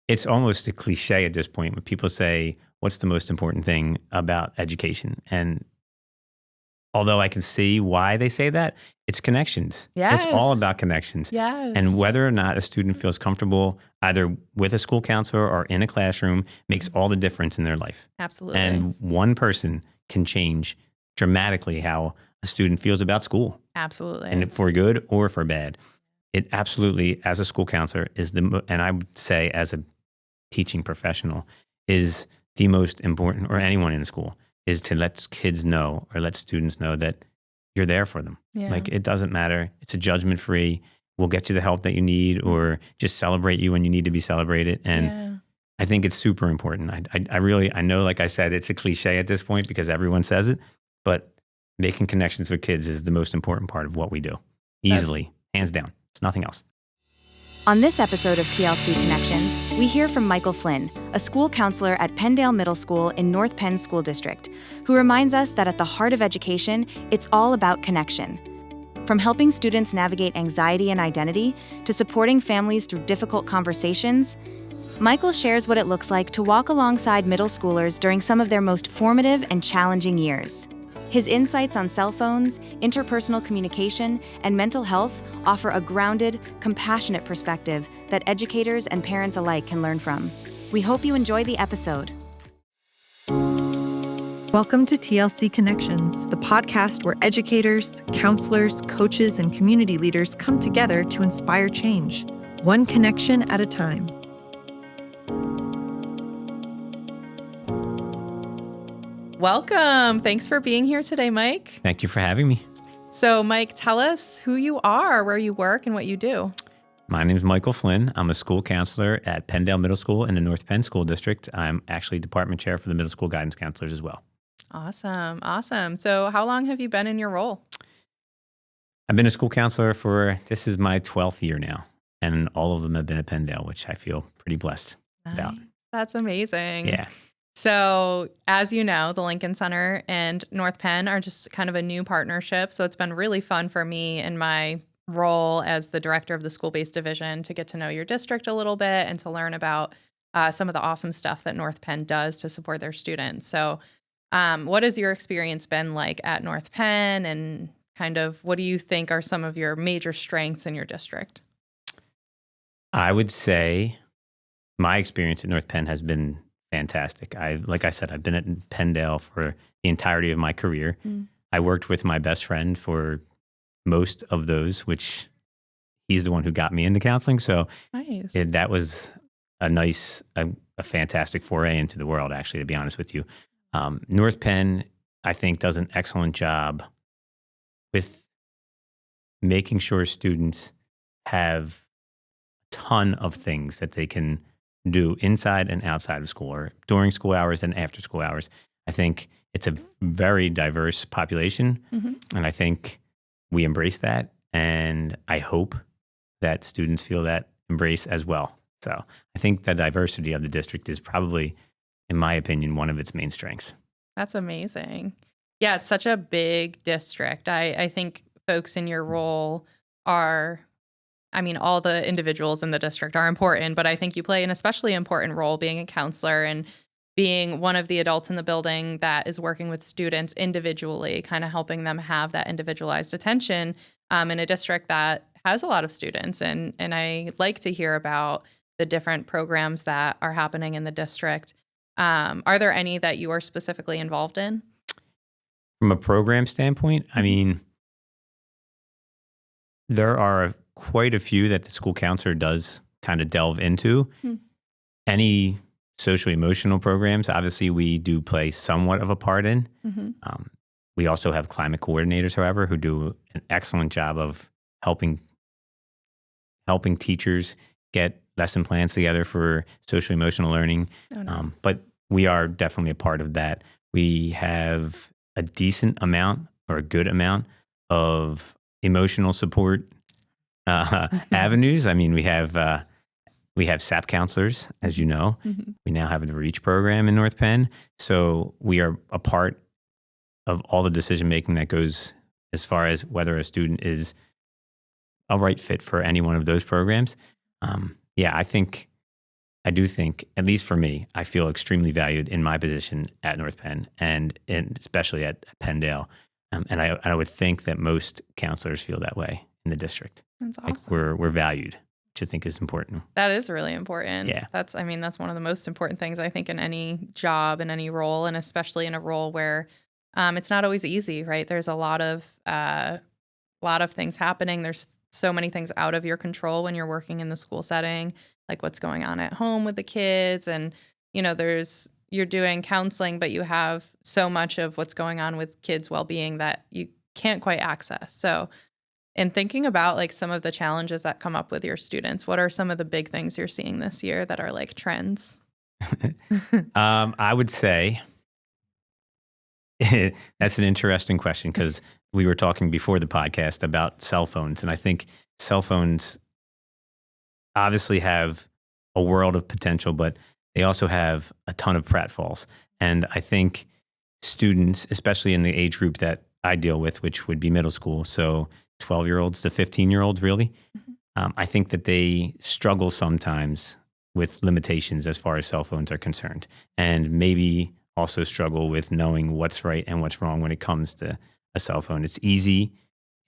it's almost a cliche at this point when people say, what's the most important thing about education? And although I can see why they say that, it's connections. Yes. It's all about connections. Yes. And whether or not a student feels comfortable either with a school counselor or in a classroom makes all the difference in their life. Absolutely. And one person can change dramatically how a student feels about school. Absolutely. And for good or for bad. It absolutely, as a school counselor, and I would say as a teaching professional, is the most important, or anyone in school, is to let kids know or let students know that you're there for them. Yeah. Like, it doesn't matter. It's a judgment free. We'll get you the help that you need, or just celebrate you when you need to be celebrated. And I think it's super important. I know, like I said, it's a cliche at this point because everyone says it, but making connections with kids is the most important part of what we do. Easily, hands down. It's nothing else. On this episode of TLC Connections, we hear from Michael Flynn, a school counselor at Penndale Middle School in North Penn School District, who reminds us that at the heart of education, it's all about connection. From helping students navigate anxiety and identity to supporting families through difficult conversations, Michael shares what it looks like to walk alongside middle schoolers during some of their most formative and challenging years. His insights on cell phones, interpersonal communication, and mental health offer a grounded, compassionate perspective that educators and parents alike can learn from. We hope you enjoy the episode. Welcome to TLC Connections, the podcast where educators, counselors, coaches, and community leaders come together to inspire change, one connection at a time. Welcome. Thanks for being here today, Mike. Thank you for having me. So, Mike, tell us who you are, where you work, and what you do. My name is Michael Flynn. I'm a school counselor at Penndale Middle School in the North Penn School District. I'm actually department chair for the middle school guidance counselors as well. Awesome. Awesome. So how long have you been in your role? I've been a school counselor this is my 12th year now, and all of them have been at Penndale, which I feel pretty blessed about. That's amazing. Yeah. So as you know, the Lincoln Center and North Penn are just kind of a new partnership. So it's been really fun for me in my role as the director of the school-based division to get to know your district a little bit and to learn about some of the awesome stuff that North Penn does to support their students. So what has your experience been like at North Penn, and kind of what do you think are some of your major strengths in your district? I would say my experience at North Penn has been fantastic. Like I said, I've been at Penndale for the entirety of my career. I worked with my best friend for most of those, which he's the one who got me into counseling. So nice. That was a fantastic foray into the world, actually, to be honest with you. North Penn, I think, does an excellent job with making sure students have a ton of things that they can do inside and outside of school, or during school hours and after school hours. I think it's a very diverse population, and I think we embrace that, and I hope that students feel that embrace as well. So I think the diversity of the district is probably, in my opinion, one of its main strengths. That's amazing. Yeah, it's such a big district. I think folks in your role are, all the individuals in the district are important, but I think you play an especially important role being a counselor and being one of the adults in the building that is working with students individually, kind of helping them have that individualized attention in a district that has a lot of students. And I like to hear about the different programs that are happening in the district. Are there any that you are specifically involved in? From a program standpoint, there are quite a few that the school counselor does kind of delve into. Any social emotional programs, obviously, we do play somewhat of a part in. We also have climate coordinators, however, who do an excellent job of helping teachers get lesson plans together for social emotional learning. Oh, nice. But we are definitely a part of that. We have a decent amount, or a good amount, of emotional support avenues. We have SAP counselors, as you know. We now have the REACH program in North Penn. So we are a part of all the decision making that goes as far as whether a student is a right fit for any one of those programs. I think I do think, at least for me, I feel extremely valued in my position at North Penn and especially at Penndale. And I would think that most counselors feel that way in the district. That's awesome. Like we're valued, which I think is important. That is really important. Yeah. That's one of the most important things I think in any job, in any role, and especially in a role where it's not always easy, right? There's a lot of things happening. There's so many things out of your control when you're working in the school setting, like what's going on at home with the kids. And, you're doing counseling, but you have so much of what's going on with kids' well-being that you can't quite access. So in thinking about like some of the challenges that come up with your students, what are some of the big things you're seeing this year that are like trends? I would say that's an interesting question because we were talking before the podcast about cell phones. And I think cell phones obviously have a world of potential, but they also have a ton of pratfalls. And I think students, especially in the age group that I deal with, which would be middle school, so 12-year-olds to 15-year-olds really, I think that they struggle sometimes with limitations as far as cell phones are concerned, and maybe also struggle with knowing what's right and what's wrong when it comes to a cell phone. It's easy.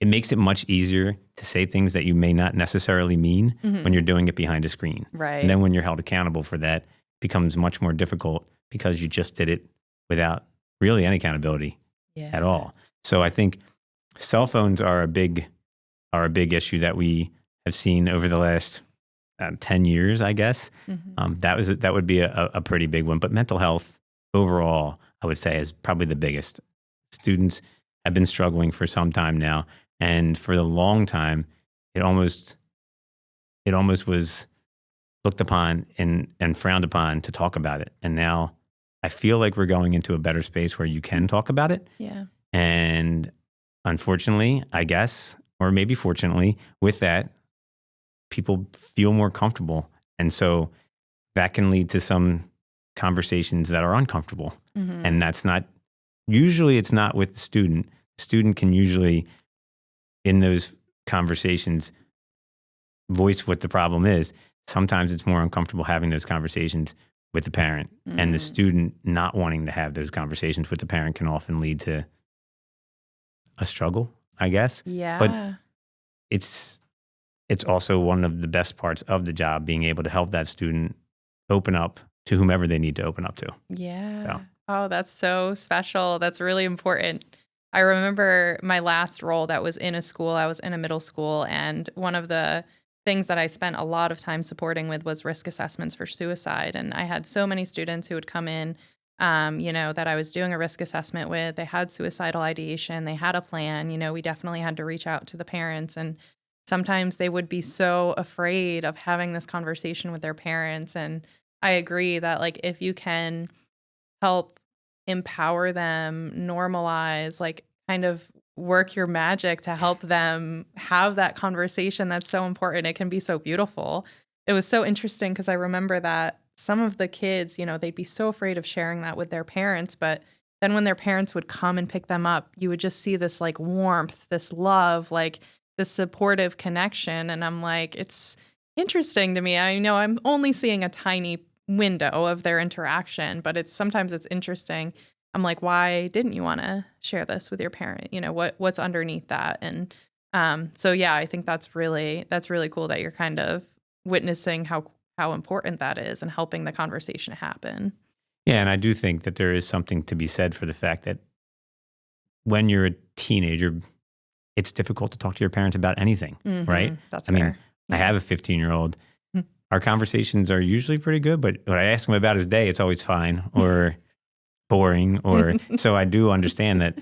It makes it much easier to say things that you may not necessarily mean when you're doing it behind a screen. Right. And then when you're held accountable for that, it becomes much more difficult because you just did it without really any accountability at all. So I think cell phones are a big issue that we have seen over the last 10 years, I guess. That would be a pretty big one. But mental health overall, I would say, is probably the biggest. Students have been struggling for some time now, and for a long time, it almost was looked upon and frowned upon to talk about it. And now I feel like we're going into a better space where you can talk about it. Yeah. And unfortunately, I guess, or maybe fortunately, with that, people feel more comfortable. And so that can lead to some conversations that are uncomfortable. And that's not, usually it's not with the student. The student can usually, in those conversations, voice what the problem is. Sometimes it's more uncomfortable having those conversations with the parent. And the student not wanting to have those conversations with the parent can often lead to a struggle, I guess. Yeah. But it's also one of the best parts of the job, being able to help that student open up to whomever they need to open up to. Yeah. So. Oh, that's so special. That's really important. I remember my last role that was in a school. I was in a middle school, and one of the things that I spent a lot of time supporting with was risk assessments for suicide. And I had so many students who would come in, that I was doing a risk assessment with. They had suicidal ideation. They had a plan. We definitely had to reach out to the parents. And sometimes they would be so afraid of having this conversation with their parents. And I agree that, like, if you can help empower them, normalize, like, kind of work your magic to help them have that conversation, that's so important. It can be so beautiful. It was so interesting because I remember that some of the kids, they'd be so afraid of sharing that with their parents, but then when their parents would come and pick them up, you would just see this like warmth, this love, like this supportive connection. And I'm like, it's interesting to me. I know I'm only seeing a tiny window of their interaction, but sometimes it's interesting. I'm like, why didn't you want to share this with your parent? What's underneath that? And so yeah, I think that's really cool that you're kind of witnessing how important that is and helping the conversation happen. Yeah, and I do think that there is something to be said for the fact that when you're a teenager, it's difficult to talk to your parents about anything, right? That's I mean, I have a 15-year-old. Our conversations are usually pretty good, but when I ask him about his day, it's always fine or boring. Or so I do understand that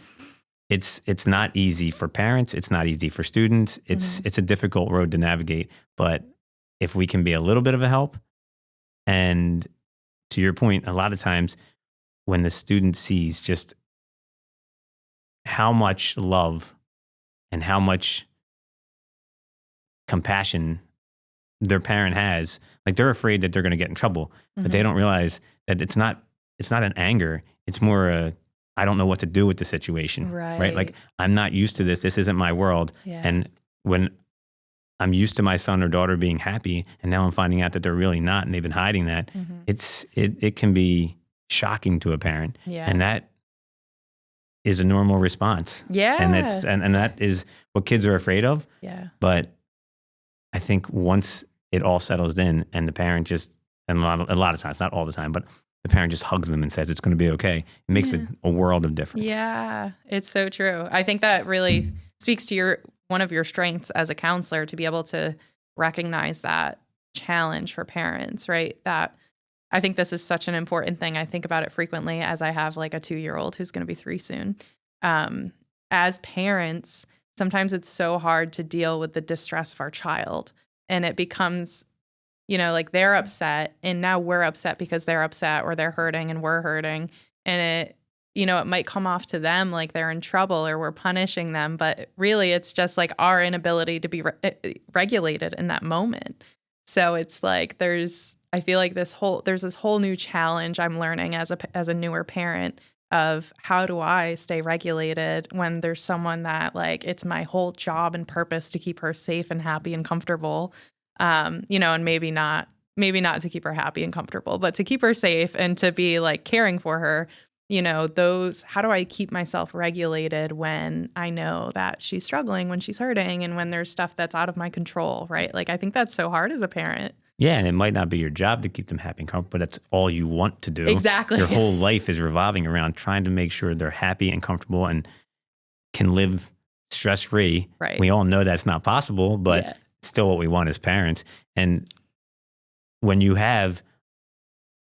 it's not easy for parents. It's not easy for students. It's a difficult road to navigate. But if we can be a little bit of a help, and to your point, a lot of times when the student sees just how much love and how much compassion their parent has, like, they're afraid that they're going to get in trouble, but they don't realize that it's not an anger. It's more I don't know what to do with the situation, right? Like, I'm not used to this. This isn't my world. Yeah. And when I'm used to my son or daughter being happy, and now I'm finding out that they're really not, and they've been hiding that. It can be shocking to a parent, and that is a normal response. And that's and that is what kids are afraid of. Yeah. But I think once it all settles in, and the parent just, and a lot of times, not all the time, but the parent just hugs them and says it's going to be okay, it makes a world of difference. Yeah, it's so true. I think that really speaks to one of your strengths as a counselor, to be able to recognize that challenge for parents, right? That I think this is such an important thing. I think about it frequently as I have like a 2-year-old who's going to be 3 soon. As parents, sometimes it's so hard to deal with the distress of our child, and it becomes, like they're upset and now we're upset because they're upset, or they're hurting and we're hurting. And it might come off to them like they're in trouble or we're punishing them, but really it's just like our inability to be regulated in that moment. So it's like I feel like there's this whole new challenge I'm learning as a newer parent of how do I stay regulated when there's someone that like it's my whole job and purpose to keep her safe and happy and comfortable. And maybe not to keep her happy and comfortable, but to keep her safe and to be like caring for her. How do I keep myself regulated when I know that she's struggling, when she's hurting, and when there's stuff that's out of my control, right? Like, I think that's so hard as a parent. Yeah, and it might not be your job to keep them happy and comfortable, but that's all you want to do. Exactly. Your whole life is revolving around trying to make sure they're happy and comfortable and can live stress-free. Right. We all know that's not possible, but it's still what we want as parents. And when you have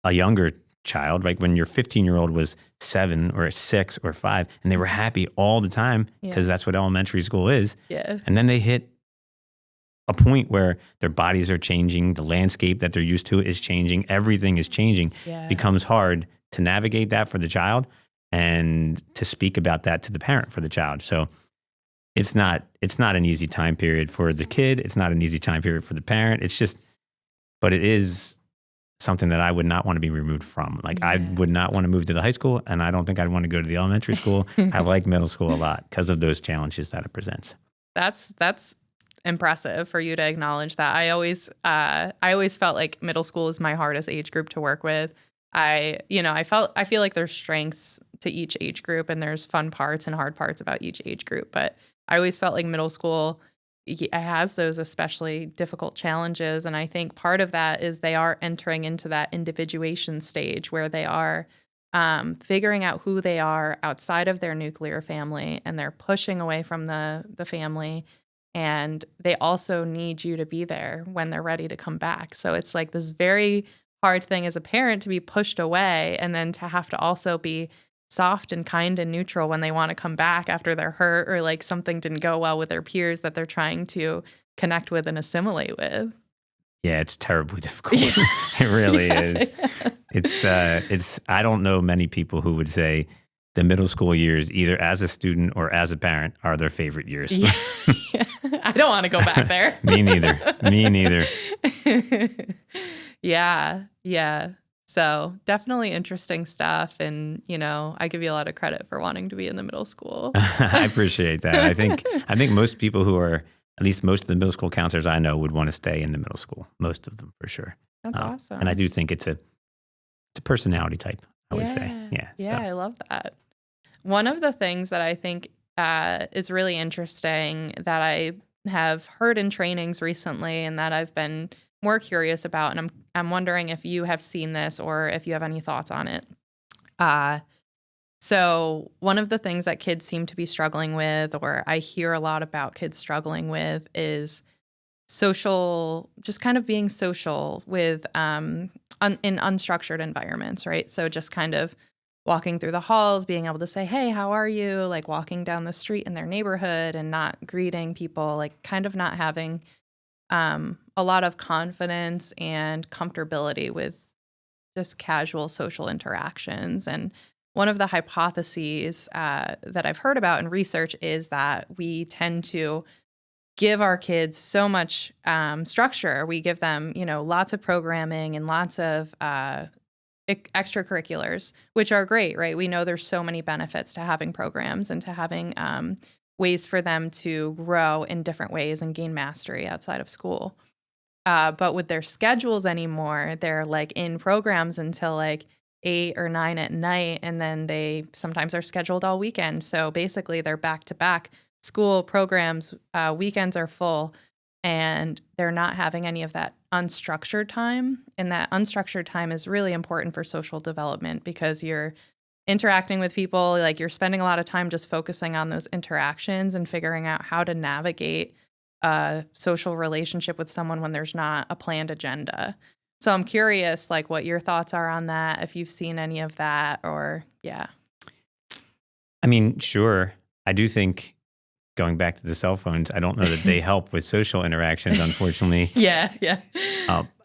a younger child, like when your 15-year-old was 7 or 6 or 5, and they were happy all the time because that's what elementary school is. Yeah. And then they hit a point where their bodies are changing, the landscape that they're used to is changing, everything is changing. It becomes hard to navigate that for the child and to speak about that to the parent for the child. So it's not an easy time period for the kid. It's not an easy time period for the parent. But it is something that I would not want to be removed from. Like I would not want to move to the high school, and I don't think I'd want to go to the elementary school. I like middle school a lot because of those challenges that it presents. That's impressive for you to acknowledge that. I always felt like middle school is my hardest age group to work with. I feel like there's strengths to each age group, and there's fun parts and hard parts about each age group. But I always felt like middle school has those especially difficult challenges. And I think part of that is they are entering into that individuation stage where they are figuring out who they are outside of their nuclear family, and they're pushing away from the family. And they also need you to be there when they're ready to come back. So it's like this very hard thing as a parent to be pushed away, and then to have to also be soft and kind and neutral when they want to come back after they're hurt, or like something didn't go well with their peers that they're trying to connect with and assimilate with. Yeah, it's terribly difficult. It really is. It's I don't know many people who would say the middle school years, either as a student or as a parent, are their favorite years. Yeah. I don't want to go back there. Me neither. Yeah. So definitely interesting stuff. And, I give you a lot of credit for wanting to be in the middle school. I appreciate that. I think most people who are, at least most of the middle school counselors I know, would want to stay in the middle school. Most of them, for sure. That's awesome. And I do think it's a personality type, I would say. Yeah. Yeah, I love that. One of the things that I think is really interesting that I have heard in trainings recently, and that I've been more curious about, and I'm wondering if you have seen this or if you have any thoughts on it. So one of the things that kids seem to be struggling with, or I hear a lot about kids struggling with, is social, just kind of being social with in unstructured environments, right? So just kind of walking through the halls, being able to say, hey, how are you? Like walking down the street in their neighborhood and not greeting people, like kind of not having a lot of confidence and comfortability with just casual social interactions. And one of the hypotheses that I've heard about in research is that we tend to give our kids so much structure. We give them, lots of programming and lots of extracurriculars, which are great, right? We know there's so many benefits to having programs and to having ways for them to grow in different ways and gain mastery outside of school. But with their schedules anymore, they're like in programs until like 8 or 9 at night, and then they sometimes are scheduled all weekend. So basically they're back to back school programs, weekends are full, and they're not having any of that unstructured time. And that unstructured time is really important for social development because you're interacting with people, like you're spending a lot of time just focusing on those interactions and figuring out how to navigate a social relationship with someone when there's not a planned agenda. So I'm curious, like, what your thoughts are on that, if you've seen any of that, or yeah. I mean, sure. I do think going back to the cell phones, I don't know that they help with social interactions, unfortunately. Yeah.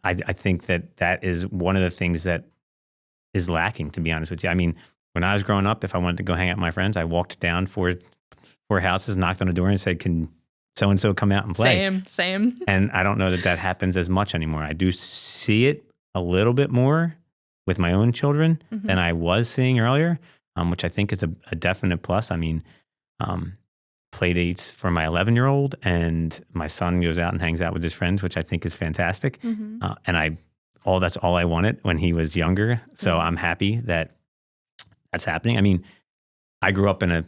I think that is one of the things that is lacking, to be honest with you. I mean, when I was growing up, if I wanted to go hang out with my friends, I walked down four houses, knocked on a door and said, can so-and-so come out and play? Same. And I don't know that happens as much anymore. I do see it a little bit more with my own children than I was seeing earlier, which I think is a definite plus. I mean, play dates for my 11-year-old, and my son goes out and hangs out with his friends, which I think is fantastic. And that's all I wanted when he was younger. So I'm happy that that's happening. I mean, I grew up in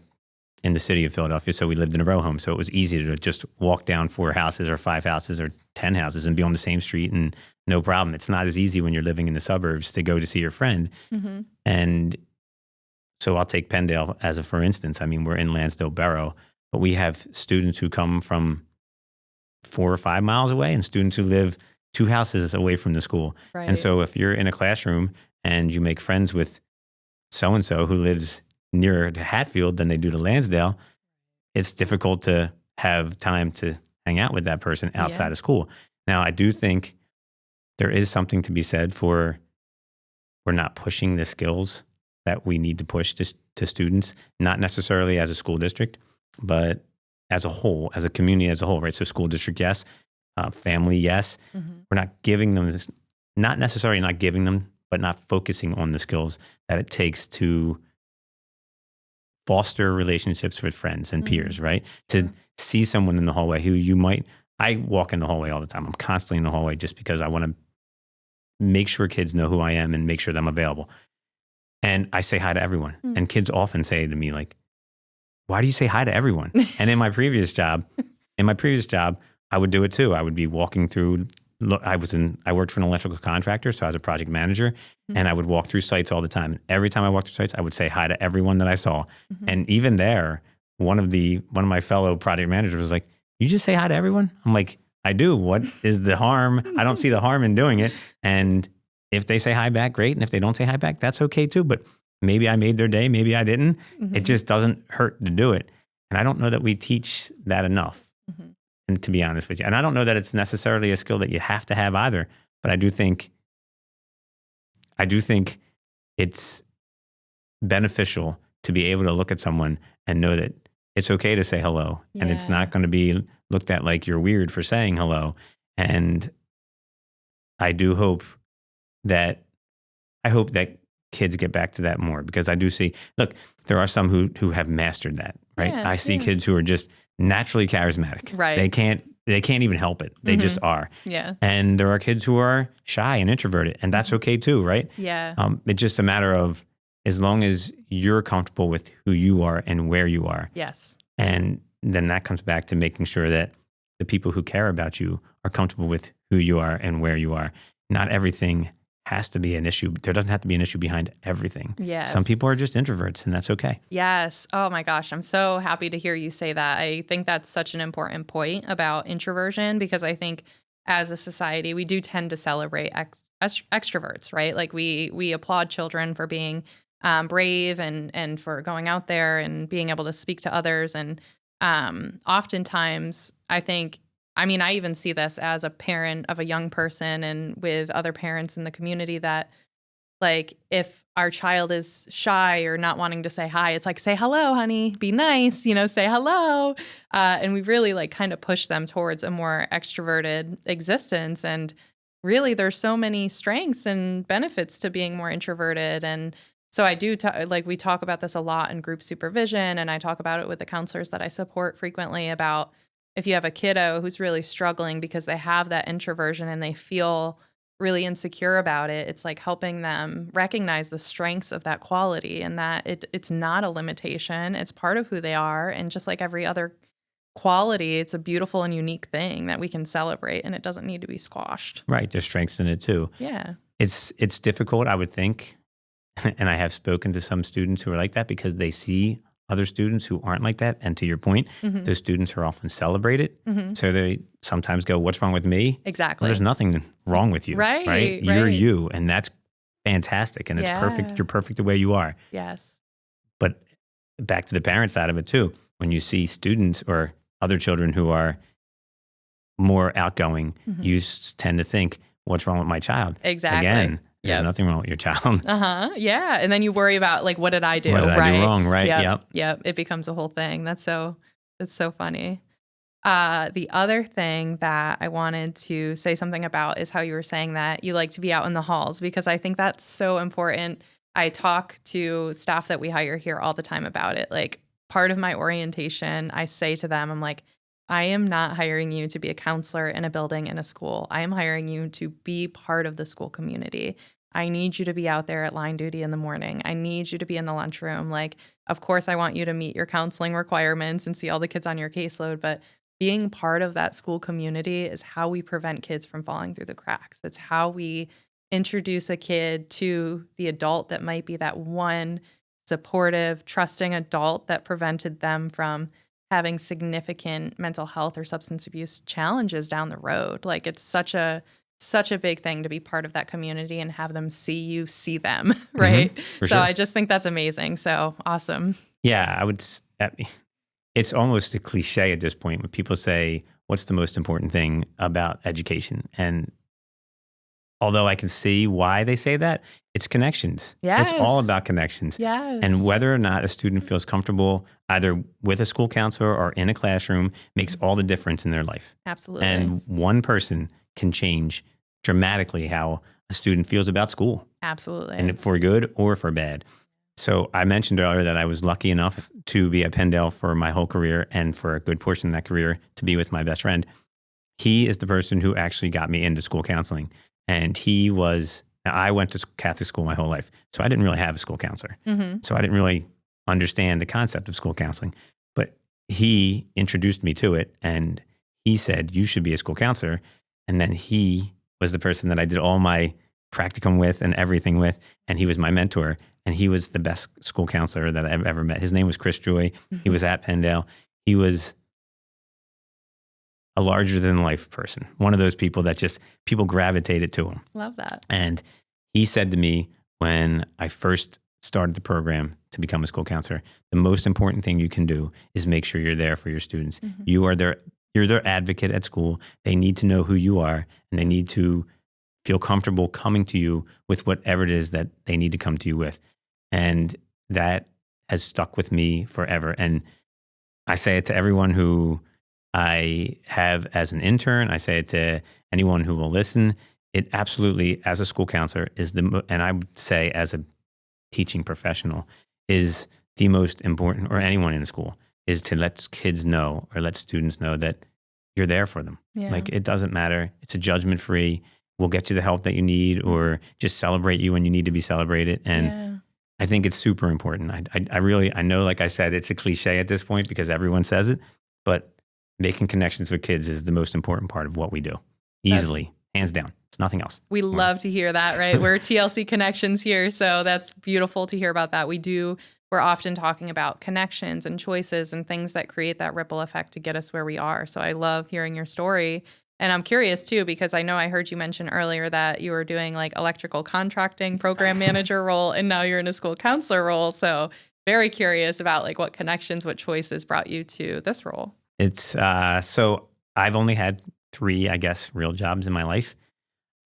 the city of Philadelphia, so we lived in a row home. So it was easy to just walk down 4 houses or 5 houses or 10 houses and be on the same street and no problem. It's not as easy when you're living in the suburbs to go to see your friend. And so I'll take Penndale as a for instance. I mean, we're in Lansdale Borough, but we have students who come from 4 or 5 miles away and students who live 2 houses away from the school. Right. And so if you're in a classroom and you make friends with so-and-so who lives nearer to Hatfield than they do to Lansdale, it's difficult to have time to hang out with that person outside of school. Now, I do think there is something to be said for we're not pushing the skills that we need to push to students, not necessarily as a school district, but as a whole, as a community as a whole, right? So school district, yes. Family, yes. We're not giving them this, not necessarily not giving them, but not focusing on the skills that it takes to foster relationships with friends and peers, right? To see someone in the hallway who I walk in the hallway all the time. I'm constantly in the hallway just because I want to make sure kids know who I am and make sure that I'm available. And I say hi to everyone. And kids often say to me, like, why do you say hi to everyone? And in my previous job, I would do it too. I would be walking through, I worked for an electrical contractor, so I was a project manager, and I would walk through sites all the time. And every time I walked through sites, I would say hi to everyone that I saw. And even there, one of my fellow project managers was like, you just say hi to everyone? I'm like, I do. What is the harm? I don't see the harm in doing it. And if they say hi back, great. And if they don't say hi back, that's okay too. But maybe I made their day, maybe I didn't. It just doesn't hurt to do it. And I don't know that we teach that enough. And to be honest with you, and I don't know that it's necessarily a skill that you have to have either, but I do think it's beneficial to be able to look at someone and know that it's okay to say hello, and it's not going to be looked at like you're weird for saying hello. And I hope that kids get back to that more, because I do see, look, there are some who have mastered that, right? I see kids who are just naturally charismatic. Right. They can't even help it. They just are. Yeah. And there are kids who are shy and introverted, and that's okay too, right? Yeah. It's just a matter of, as long as you're comfortable with who you are and where you are. Yes. And then that comes back to making sure that the people who care about you are comfortable with who you are and where you are. Not everything has to be an issue. There doesn't have to be an issue behind everything. Yes. Some people are just introverts, and that's okay. Yes. Oh my gosh. I'm so happy to hear you say that. I think that's such an important point about introversion, because I think as a society, we do tend to celebrate extroverts, right? Like we applaud children for being brave and for going out there and being able to speak to others. And oftentimes, I even see this as a parent of a young person and with other parents in the community, that like if our child is shy or not wanting to say hi, it's like, say hello, honey, be nice, say hello. And we really like kind of push them towards a more extroverted existence. And really there's so many strengths and benefits to being more introverted. And So I do like we talk about this a lot in group supervision, and I talk about it with the counselors that I support frequently about if you have a kiddo who's really struggling because they have that introversion and they feel really insecure about it, it's like helping them recognize the strengths of that quality and that it's not a limitation. It's part of who they are. And just like every other quality, it's a beautiful and unique thing that we can celebrate, and it doesn't need to be squashed. Right. There's strengths in it too. Yeah. It's difficult, I would think. And I have spoken to some students who are like that because they see other students who aren't like that. And to your point, those students are often celebrated. So they sometimes go, what's wrong with me? Exactly. Well, there's nothing wrong with you. Right. You're you. And that's fantastic. And it's perfect. You're perfect the way you are. Yes. But back to the parent side of it too, when you see students or other children who are more outgoing, you tend to think, what's wrong with my child? Exactly. Again, there's nothing wrong with your child. Yeah. And then you worry about like, what did I do? What did I do wrong? Right. Yep. It becomes a whole thing. That's so funny. The other thing that I wanted to say something about is how you were saying that you like to be out in the halls, because I think that's so important. I talk to staff that we hire here all the time about it. Like, part of my orientation, I say to them, I'm like, I am not hiring you to be a counselor in a building in a school. I am hiring you to be part of the school community. I need you to be out there at line duty in the morning. I need you to be in the lunchroom. Like, of course, I want you to meet your counseling requirements and see all the kids on your caseload, but being part of that school community is how we prevent kids from falling through the cracks. It's how we introduce a kid to the adult that might be that one supportive, trusting adult that prevented them from having significant mental health or substance abuse challenges down the road. Like, it's such a big thing to be part of that community and have them see you see them, right? For so sure. I just think that's amazing. So awesome. Yeah, it's almost a cliche at this point when people say, what's the most important thing about education? And although I can see why they say that, it's connections. Yes. It's all about connections. Yes. And whether or not a student feels comfortable either with a school counselor or in a classroom makes all the difference in their life. Absolutely. And one person can change dramatically how a student feels about school. Absolutely. And for good or for bad. So I mentioned earlier that I was lucky enough to be at Penndale for my whole career, and for a good portion of that career to be with my best friend. He is the person who actually got me into school counseling. And I went to Catholic school my whole life, so I didn't really have a school counselor. So I didn't really understand the concept of school counseling. But he introduced me to it, and he said, you should be a school counselor. And then he was the person that I did all my practicum with and everything with, and he was my mentor. And he was the best school counselor that I've ever met. His name was Chris Joy. He was at Penndale. He was a larger-than-life person, one of those people that just people gravitated to him. Love that. And he said to me when I first started the program to become a school counselor, the most important thing you can do is make sure you're there for your students. You're their advocate at school. They need to know who you are, and they need to feel comfortable coming to you with whatever it is that they need to come to you with. And that has stuck with me forever. And I say it to everyone who I have as an intern. I say it to anyone who will listen. It absolutely, as a school counselor, and I would say as a teaching professional, is the most important, or anyone in school, is to let kids know or let students know that you're there for them. Yeah. Like, it doesn't matter. It's a judgment-free. We'll get you the help that you need, or just celebrate you when you need to be celebrated. And I think it's super important. I know, like I said, it's a cliche at this point because everyone says it, but making connections with kids is the most important part of what we do. Easily, hands down. It's nothing else. We love to hear that, right? We're TLC Connections here, so that's beautiful to hear about that. We're often talking about connections and choices and things that create that ripple effect to get us where we are. So I love hearing your story. And I'm curious too, because I know I heard you mention earlier that you were doing like electrical contracting program manager role, and now you're in a school counselor role. So very curious about like what connections, what choices brought you to this role. It's so I've only had 3, I guess, real jobs in my life.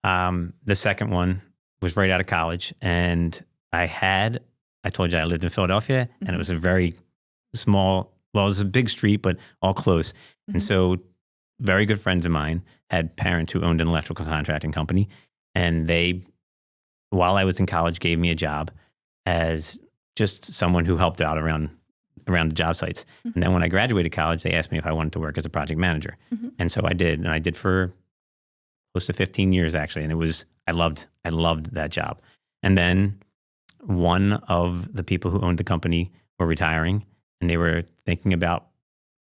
The second one was right out of college, and I told you I lived in Philadelphia, and it was a very small, well, it was a big street, but all close. And so very good friends of mine had parents who owned an electrical contracting company, and they, while I was in college, gave me a job as just someone who helped out around the job sites. And then when I graduated college, they asked me if I wanted to work as a project manager. And so I did. And I did for close to 15 years, actually. And I loved that job. And then one of the people who owned the company were retiring, and they were thinking about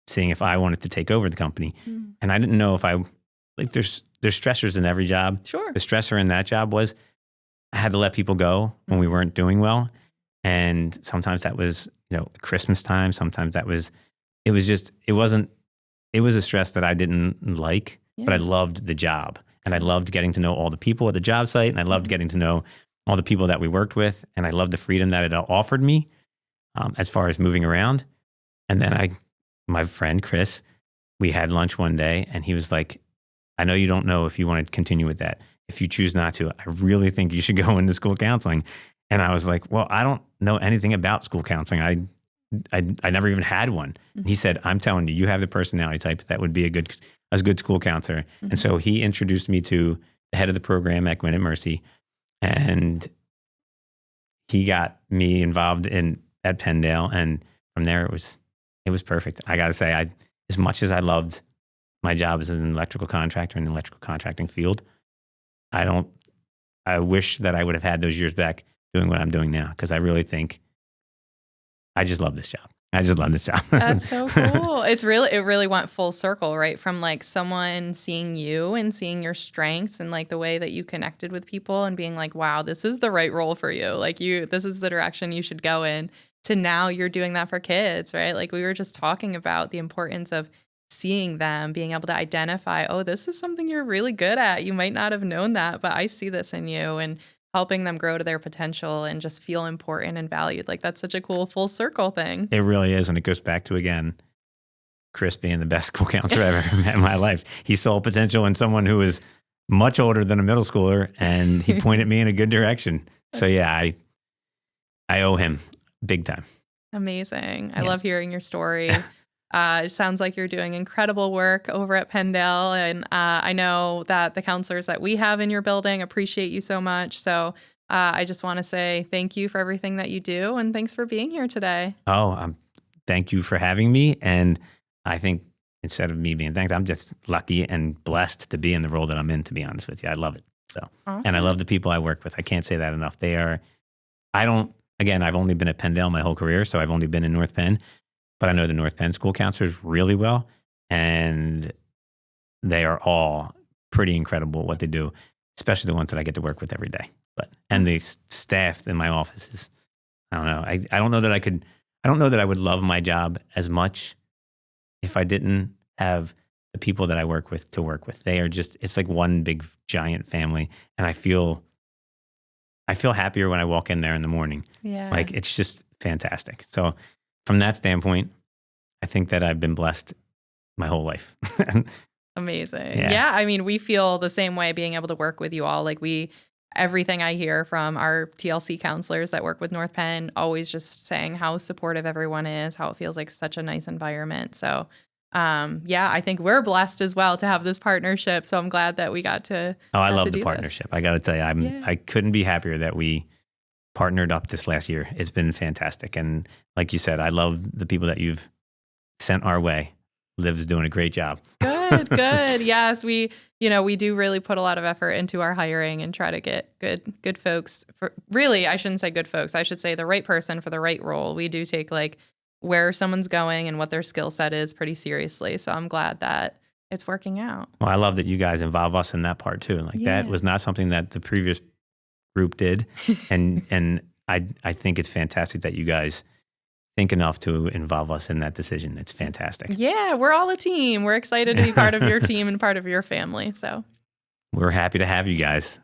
seeing if I wanted to take over the company. And I didn't know if there's stressors in every job. Sure. The stressor in that job was I had to let people go when we weren't doing well. And sometimes that was, Christmas time. Sometimes it was a stress that I didn't like, but I loved the job. And I loved getting to know all the people at the job site. And I loved getting to know all the people that we worked with. And I loved the freedom that it offered me as far as moving around. And then my friend, Chris, we had lunch one day and he was like, I know you don't know if you want to continue with that. If you choose not to, I really think you should go into school counseling. And I was like, well, I don't know anything about school counseling. I never even had one. And he said, I'm telling you, you have the personality type that would be a good school counselor. And so he introduced me to the head of the program at Gwynedd Mercy. And he got me involved at Penndale. And from there, it was perfect. I got to say, as much as I loved my job as an electrical contractor in the electrical contracting field, I wish that I would have had those years back doing what I'm doing now, because I really think I just love this job. That's so cool. It really went full circle, right? From like someone seeing you and seeing your strengths and like the way that you connected with people and being like, wow, this is the right role for you. Like this is the direction you should go in, to now you're doing that for kids, right? Like we were just talking about the importance of seeing them, being able to identify, oh, this is something you're really good at. You might not have known that, but I see this in you, and helping them grow to their potential and just feel important and valued. Like that's such a cool full circle thing. It really is. And it goes back to, again, Chris being the best school counselor I've ever met in my life. He saw potential in someone who was much older than a middle schooler, and he pointed me in a good direction. So yeah, I owe him big time. Amazing. I love hearing your story. It sounds like you're doing incredible work over at Penndale. And I know that the counselors that we have in your building appreciate you so much. So I just want to say thank you for everything that you do. And thanks for being here today. Thank you for having me. And I think instead of me being thanked, I'm just lucky and blessed to be in the role that I'm in, to be honest with you. I love it. So, awesome. And I love the people I work with. I can't say that enough. I've only been at Penndale my whole career, so I've only been in North Penn. But I know the North Penn school counselors really well, and they are all pretty incredible at what they do, especially the ones that I get to work with every day. And the staff in my office is, I don't know. I don't know that I would love my job as much if I didn't have the people that I work with to work with. They are just, it's like one big giant family, and I feel happier when I walk in there in the morning. Yeah. Like it's just fantastic. So from that standpoint, I think that I've been blessed my whole life. Amazing. Yeah. Yeah. I mean, we feel the same way being able to work with you all. Like everything I hear from our TLC counselors that work with North Penn, always just saying how supportive everyone is, how it feels like such a nice environment. So I think we're blessed as well to have this partnership. So I'm glad that we got to. Oh, I love the partnership. I got to tell you, I couldn't be happier that we partnered up this last year. It's been fantastic. And like you said, I love the people that you've sent our way. Liv's doing a great job. Good. Yes, we do really put a lot of effort into our hiring and try to get good folks. I shouldn't say good folks. I should say the right person for the right role. We do take like where someone's going and what their skill set is pretty seriously. So I'm glad that it's working out. Well, I love that you guys involve us in that part too. Like that was not something that the previous group did. and I think it's fantastic that you guys think enough to involve us in that decision. It's fantastic. Yeah, we're all a team. We're excited to be part of your team and part of your family. So we're happy to have you guys.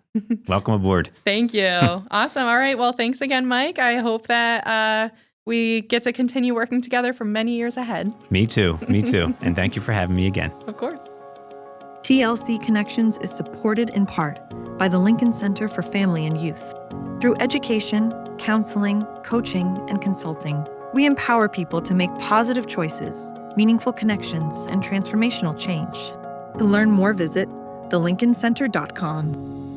Welcome aboard. Thank you. Awesome. All right. Well, thanks again, Mike. I hope that we get to continue working together for many years ahead. Me too. And thank you for having me again. Of course. TLC Connections is supported in part by the Lincoln Center for Family and Youth. Through education, counseling, coaching, and consulting, we empower people to make positive choices, meaningful connections, and transformational change. To learn more, visit thelincolncenter.com.